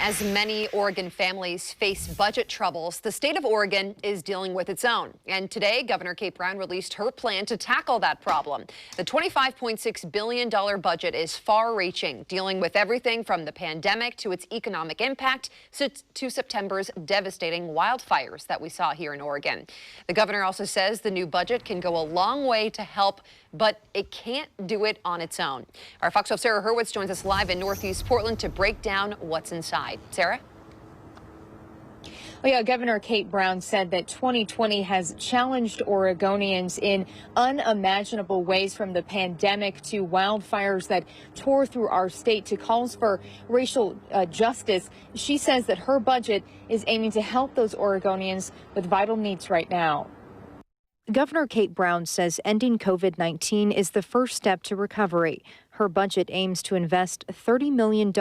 As many Oregon families face budget troubles, the state of Oregon is dealing with its own. And today, Governor Kate Brown released her plan to tackle that problem. The $25.6 billion budget is far-reaching, dealing with everything from the pandemic to its economic impact to September's devastating wildfires that we saw here in Oregon. The governor also says the new budget can go a long way to help, but it can't do it on its own. Our Fox 12's Sarah Hurwitz joins us live in Northeast Portland to break down what's inside. Sarah? Well, yeah, Governor Kate Brown said that 2020 has challenged Oregonians in unimaginable ways, from the pandemic to wildfires that tore through our state to calls for racial justice. She says that her budget is aiming to help those Oregonians with vital needs right now. Governor Kate Brown says ending COVID-19 is the first step to recovery. Her budget aims to invest $30 million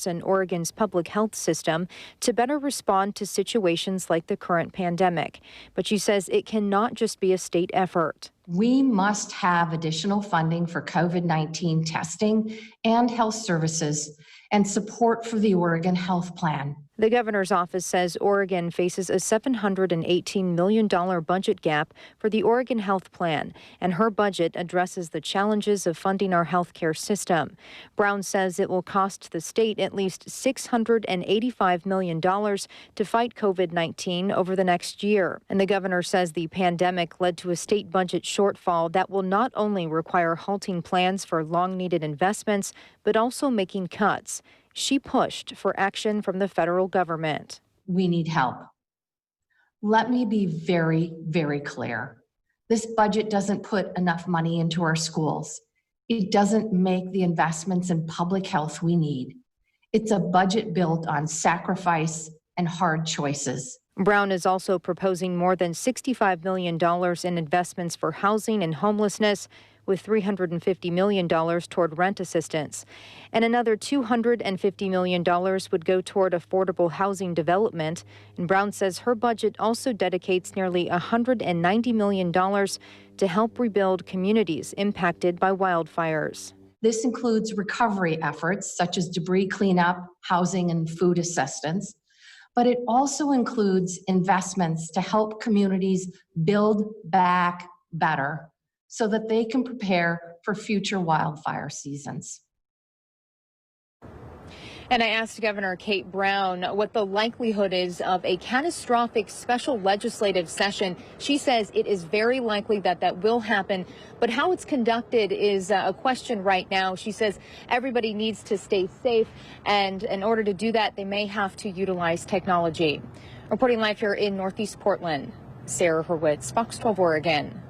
in Oregon's public health system to better respond to situations like the current pandemic. But she says it cannot just be a state effort. We must have additional funding for COVID-19 testing and health services and support for the Oregon Health Plan. The governor's office says Oregon faces a $718 million budget gap for the Oregon Health Plan, and her budget addresses the challenges of funding our health care system. Brown says it will cost the state at least $685 million to fight COVID-19 over the next year. And the governor says the pandemic led to a state budget shortfall that will not only require halting plans for long-needed investments, but also making cuts. She pushed for action from the federal government. We need help. Let me be very, very clear. This budget doesn't put enough money into our schools. It doesn't make the investments in public health we need. It's a budget built on sacrifice and hard choices. Brown is also proposing more than $65 million in investments for housing and homelessness, with $350 million toward rent assistance. And another $250 million would go toward affordable housing development. And Brown says her budget also dedicates nearly $190 million to help rebuild communities impacted by wildfires. This includes recovery efforts such as debris cleanup, housing, and food assistance. But it also includes investments to help communities build back better so that they can prepare for future wildfire seasons. And I asked Governor Kate Brown what the likelihood is of a catastrophic special legislative session. She says it is very likely that that will happen, but how it's conducted is a question right now. She says everybody needs to stay safe, and in order to do that, they may have to utilize technology. Reporting live here in Northeast Portland, Sarah Hurwitz, Fox 12 Oregon.